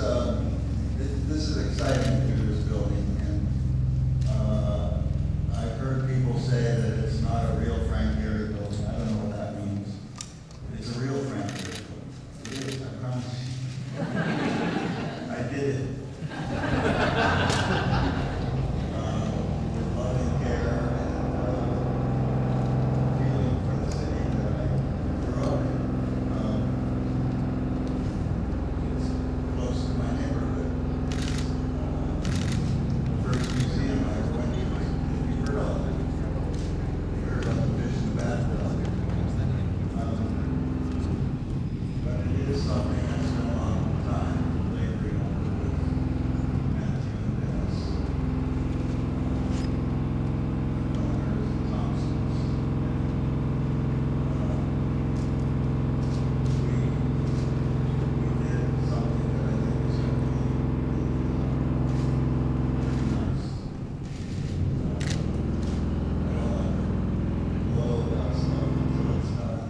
this is exciting to do this building, and I've heard people say that it's not a real Frank Gehry building. I don't know what that means. It's a real Frank Gehry building. It is, I promise you. I did it. With loving care and feeling for the city that I grew up in. It's close to my neighborhood. The first museum I ever went to was, you heard of it. You heard about the fish in the bathtub. But it is something that's been a long time laboring over with Matthew and Dennis, Donors and Thompsons. We did something that I think is going to be pretty nice. I don't like to blow about stuff until it's done.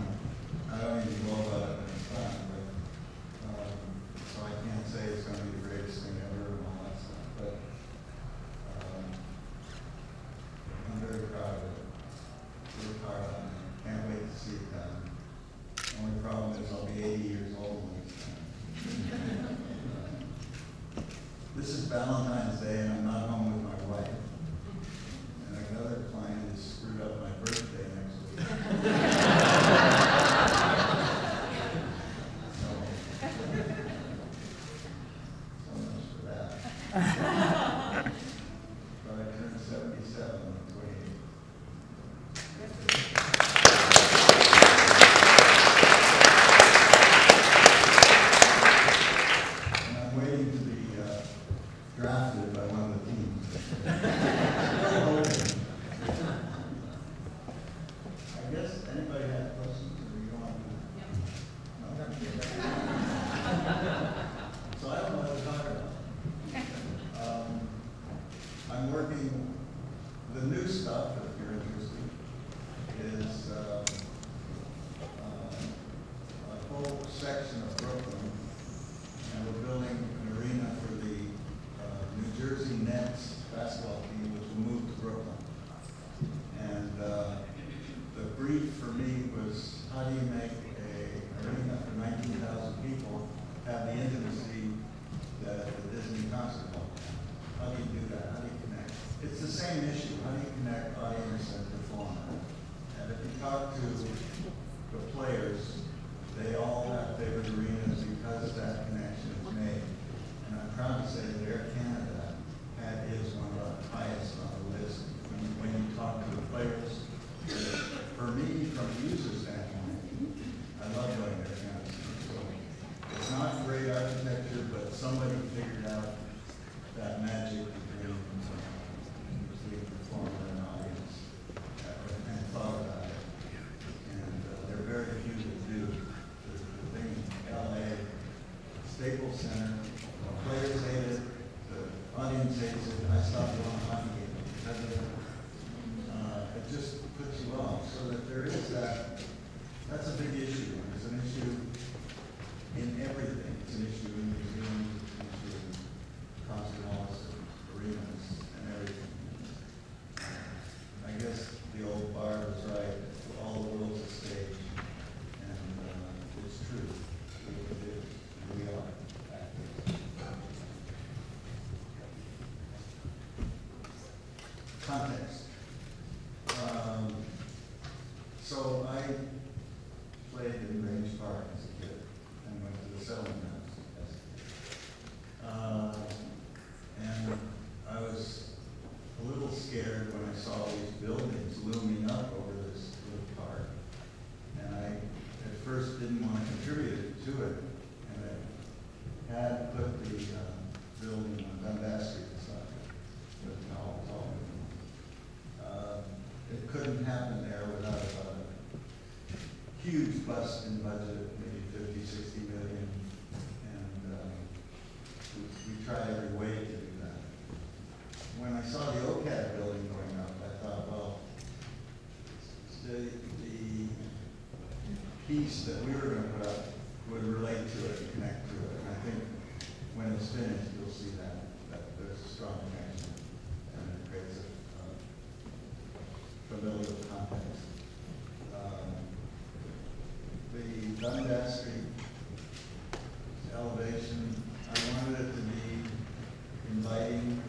I don't even blow about it when it's done, but so I can't say it's going to be the greatest thing ever and all that stuff. But I'm very proud of it. Worked hard on it. Can't wait to see it done. The only problem is I'll be 80 years old when it's done. This is Valentine's Day and I'm not home with my wife. And another client has screwed up my birthday next week. So much for that. But I turned 77 on the 28th. And I'm waiting to be drafted by one of the teams. Still hoping. I guess anybody has questions or you want to? No? So I don't know what to talk about. I'm working, the new stuff, if you're interested, is a whole section of Brooklyn, and we're building an arena for the New Jersey Nets basketball team, which will move to Brooklyn. And the brief for me was, how do you make an arena for 19,000 people have the intimacy that the Disney concert hall has? How do you do that? How do you connect? It's the same issue. How do you connect audience and performer? And if you talk to the players, they all have favorite arenas because that connection is made. And I'm proud to say that Air Canada is one of the highest on the list. When you talk to the players, for me, from the user standpoint, I love going to Air Canada. So it's not great architecture, but somebody figured out that magic between performer and audience and thought about it. And there are very few that do. The thing in LA, Staples Center, the players hate it, the audience hates it. I stopped going to hockey games because of it. It just puts you off. So that there is that, that's a big issue. It's an issue in everything. It's an issue in museums, it's an issue in concert halls, arenas, and everything. I guess the old bar was right. All the world's a stage, and it's true. It is. We are actors. Context. So I played in Grange Park as a kid and went to the settlement house as a kid. And I was a little scared when I saw these buildings looming up over this little park. And I, at first, didn't want to contribute to it. And I had put the building on Dundas Street and stuff. But no, it was all moving. It couldn't happen there without a huge bust in budget, maybe 50, 60 million. And we tried every way to do that. When I saw the OCAD building going up, I thought, well, the piece that we were going to put up would relate to it and connect to it. And I think when it's finished, you'll see that there's a strong connection, and it creates a familiar context. The Dundas Street elevation, I wanted it to be inviting.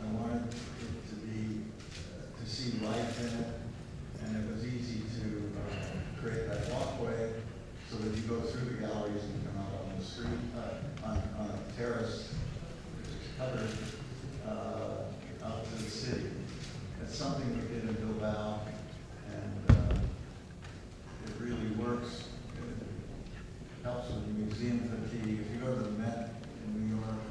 I wanted it to be, to see life in it, and it was easy to create that walkway so that you go through the galleries and come out on the street, on a terrace, which is covered, out to the city. It's something we did in Bilbao, and it really works. It helps with the museum fatigue. If you go to the Met in New York,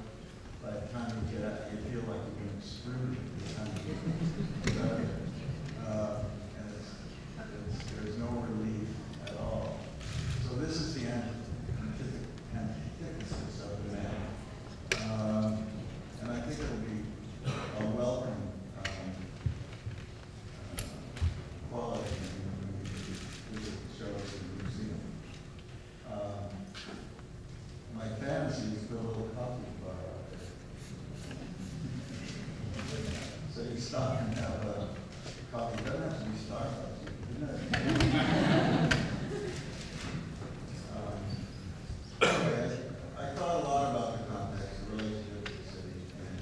by the time you get out, you feel like you're being screwed by the time you get out there. And there's no relief at all. So this is the antithesis of the Met. And I think it'll be a welcome quality when we visit shows in the museum. My fantasy is to build a little coffee bar out there. So you stop and have a coffee. It doesn't have to be Starbucks. Anyway, I thought a lot about the context, the relationship with the city, and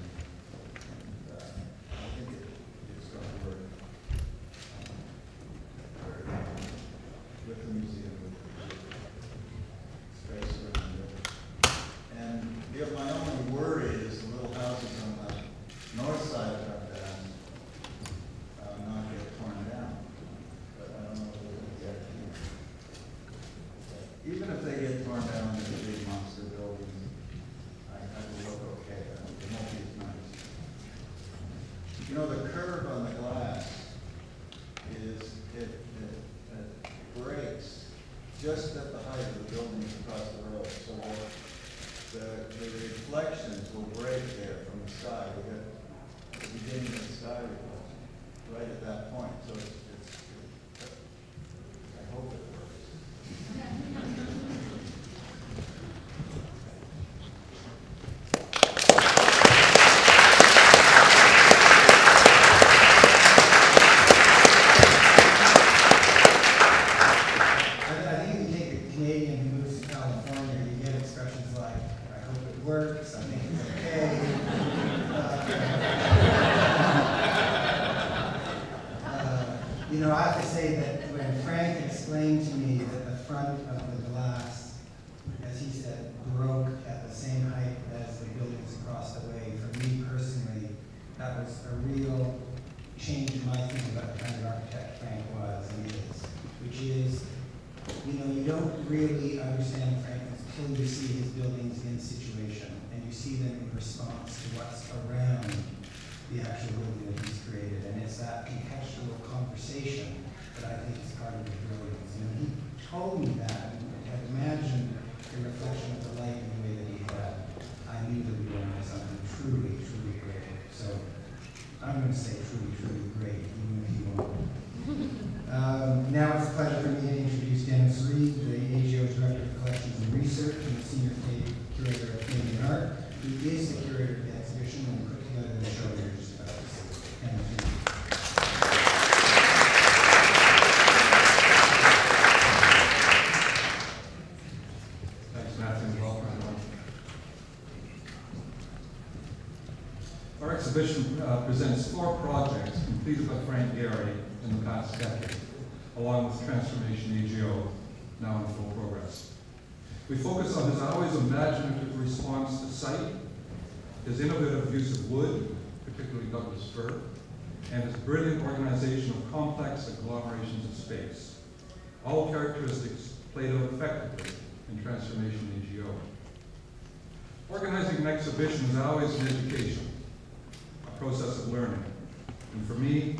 I think it's going to work very well with the museum, with the space around it. And my only worry is the little houses on the north side of Dundas not get torn down. But I don't know if they're going to get here. Even if they get torn down into big monster buildings, I will look okay. It won't be as nice. You know, the curve on the glass is, it breaks just at the height of the buildings across the road. So the reflections will break there from the sky. We get the beginning of the sky reflection right at that point. So I hope it works. I think if you take a Canadian who moves to California, you get expressions like, I hope it works, I think it's okay. You know, I have to say that when Frank explained to me that the front of the glass, as he said, broke at the same height as the buildings across the way, for me personally, that was a real change in my thinking about the kind of architect Frank was and is, which is, you know, you don't really understand Frank until you see his buildings in situation, and you see them in response to what's around the actual building that he's created. And it's that contextual conversation that I think is part of his brilliance. And he told me that, and had imagined the reflection of the light in the way that he had. I knew that we were into something truly, truly great. So I'm going to say truly, truly great, even if he won't. Now it's a pleasure for me to introduce Dennis Reed, the AGO Director of Collections and Research and the Senior Curator of Canadian Art, who is the curator of the exhibition and put together the show you're just about to see. Dennis Reed. Thanks, Matthew, and welcome, everyone. Our exhibition presents 4 projects completed by Frank Gehry in the past decade, along with Transformation AGO, now in full progress. We focus on his always imaginative response to sight, his innovative use of wood, particularly Douglas fir, and his brilliant organization of complex agglomerations of space, all characteristics played out effectively in Transformation AGO. Organizing an exhibition is always an education, a process of learning, and for me,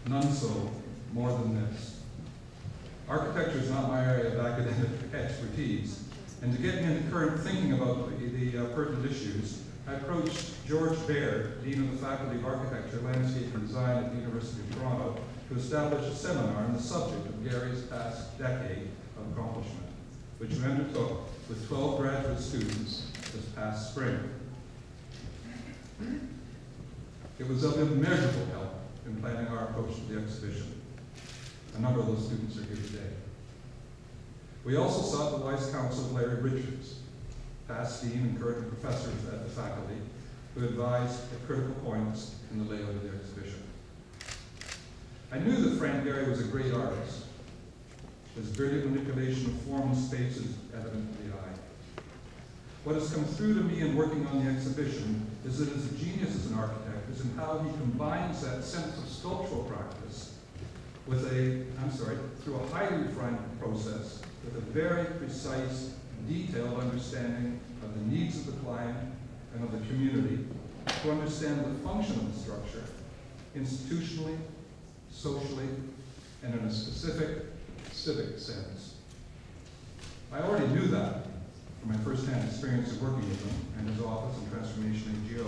none so more than this. Architecture is not my area of academic expertise, and to get me into current thinking about the pertinent issues, I approached George Baird, Dean of the Faculty of Architecture, Landscape and Design at the University of Toronto, to establish a seminar on the subject of Gehry's past decade of accomplishment, which we undertook with 12 graduate students this past spring. It was of immeasurable help in planning our approach to the exhibition. A number of those students are here today. We also sought the wise counsel of Larry Richards, past dean and current professor at the faculty, who advised at critical points in the layout of the exhibition. I knew that Frank Gehry was a great artist. His brilliant manipulation of form and space is evident to the eye. What has come through to me in working on the exhibition is that his genius as an architect is in how he combines that sense of sculptural practice with through a highly refined process with a very precise, detailed understanding of the needs of the client and of the community to understand the function of the structure institutionally, socially, and in a specific civic sense. I already knew that from my first-hand experience of working with him and his office in Transformation AGO,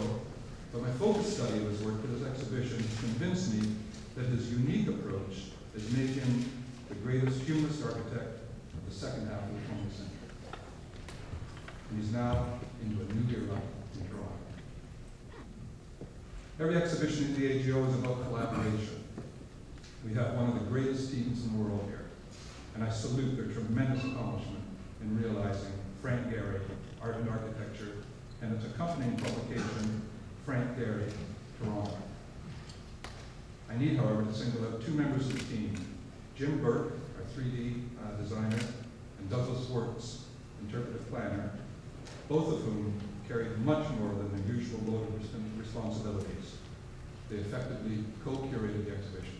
but my focus study of his work for this exhibition convinced me that his unique approach is make him the greatest humanist architect of the second half of the 20th century. And he's now into a new era in Toronto. Every exhibition in the AGO is about collaboration. We have one of the greatest teams in the world here, and I salute their tremendous accomplishment in realizing Frank Gehry, Art and Architecture, and its accompanying publication, Frank Gehry, Toronto. I need, however, to single out two members of the team, Jim Burke, our 3D designer, and Douglas Wirtz, interpretive planner, both of whom carried much more than their usual load of responsibilities. They effectively co-curated the exhibition.